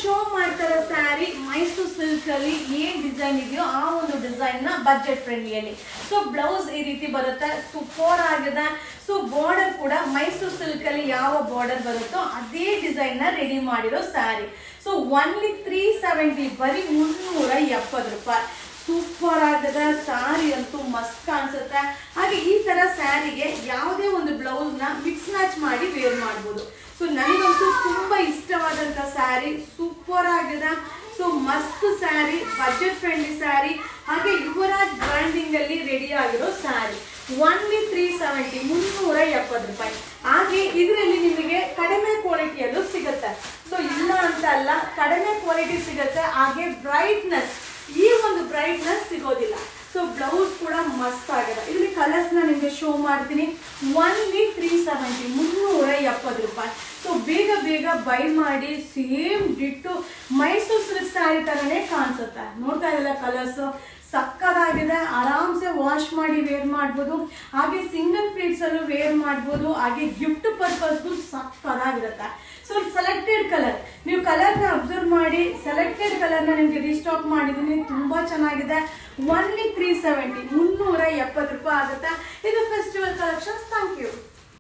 Show ಮಾಡ್ತಾರೋ sari Mysuru silk ಅಲ್ಲಿ ಏನ್ ಡಿಸೈನ್ ಇದೆಯೋ ಆ ಒಂದು ಡಿಸೈನ್ ನ ಬಜೆಟ್ ಫ್ರೆಂಡ್ಲಿಯಲ್ಲಿ. ಸೊ ಬ್ಲೌಸ್ ಈ ರೀತಿ ಬರುತ್ತೆ, ಸೂಪರ್ ಆಗಿದೆ. ಸೊ ಬಾರ್ಡರ್ ಕೂಡ ಮೈಸೂರು ಸಿಲ್ಕ್ ಅಲ್ಲಿ ಯಾವ ಬಾರ್ಡರ್ ಬರುತ್ತೋ ಅದೇ ಡಿಸೈನ್ ನ ರೆಡಿ ಮಾಡಿರೋ ಸ್ಯಾರಿ. ಸೊ ಓನ್ಲಿ 370, ಬರೀ 370 ರೂಪಾಯಿ. ಸೂಪರ್ ಆಗದ ಸ್ಯಾರಿ ಅಂತೂ ಮಸ್ತ್ ಕಾಣಿಸುತ್ತೆ. ಹಾಗೆ ಈ ತರ ಸ್ಯಾರಿಗೆ ಯಾವುದೇ ಒಂದು ಬ್ಲೌಸ್ ನ ಮಿಕ್ಸ್ ಮ್ಯಾಚ್ ಮಾಡಿ ವೇರ್ ಮಾಡ್ಬೋದು. ಸೊ ನನಗಂತೂ ತುಂಬಾ ಇಷ್ಟವಾದಂತ ಸ್ಯಾರಿ, ಸೂಪರ್ ಆಗಿದೆ. ಸೊ ಮಸ್ತ್ ಸ್ಯಾರಿ, ಬಜೆಟ್ ಫ್ರೆಂಡ್ಲಿ ಸ್ಯಾರಿ. ಹಾಗೆ ಯುವರಾಜ್ ಬ್ರ್ಯಾಂಡಿಂಗ್ ಅಲ್ಲಿ ರೆಡಿ ಆಗಿರೋ ಸ್ಯಾರಿ ಓನ್ಲಿ 370, 370 ರೂಪಾಯಿ. ಹಾಗೆ ಇದರಲ್ಲಿ ನಿಮಗೆ ಕಡಿಮೆ ಕ್ವಾಲಿಟಿಯಲ್ಲೂ ಸಿಗುತ್ತೆ. ಸೊ ಇಲ್ಲ ಅಂತ ಅಲ್ಲ, ಕಡಿಮೆ ಕ್ವಾಲಿಟಿ ಸಿಗುತ್ತೆ. ಹಾಗೆ ಬ್ರೈಟ್ನೆಸ್, ಈ ಒಂದು ಬ್ರೈಟ್ನೆಸ್ ಸಿಗೋದಿಲ್ಲ. ಸೊ ಬ್ಲೌಸ್ ಕೂಡ ಮಸ್ತ್ ಆಗಿದೆ. ಇಲ್ಲಿ ಕಲರ್ಸ್ ನ ನಿಮಗೆ ಶೋ ಮಾಡ್ತೀನಿ. ಓನ್ಲಿ 370, 370 ರೂಪಾಯಿ. ಸೊ ಬೇಗ ಬೇಗ ಬೈ ಮಾಡಿ. Same ditto Mysuru silk sari ತರನೇ ಕಾಣಿಸುತ್ತೆ. ನೋಡ್ತಾ ಇರಲ್ಲ ಕಲರ್ಸ್ ಸಕ್ಕದಾಗಿದೆ. ಆರಾಮ್ಸೆ ವಾಶ್ ಮಾಡಿ ವೇರ್ ಮಾಡ್ಬೋದು. ಹಾಗೆ ಸಿಂಗಲ್ ಪ್ಲೇಟ್ಸ್ ಅಲ್ಲೂ ವೇರ್ ಮಾಡ್ಬೋದು. ಹಾಗೆ ಗಿಫ್ಟ್ ಪರ್ಪಸ್ಗೂ ಸಕ್ಕದಾಗಿರುತ್ತೆ. ಸೊ ಸೆಲೆಕ್ಟೆಡ್ ಕಲರ್, ನೀವು ಕಲರ್ನ ಅಬ್ಸರ್ವ್ ಮಾಡಿ, ಸೆಲೆಕ್ಟೆಡ್ ಕಲರ್ನ ನಿಮಗೆ ರೀಸ್ಟಾಕ್ ಮಾಡಿದ್ದೀನಿ. ತುಂಬಾ ಚೆನ್ನಾಗಿದೆ. ಓನ್ಲಿ 370, 370 ರೂಪಾಯಿ ಆಗುತ್ತೆ. ಇದು ಫೆಸ್ಟಿವಲ್ ಕಲೆಕ್ಷನ್ಸ್. Thank you.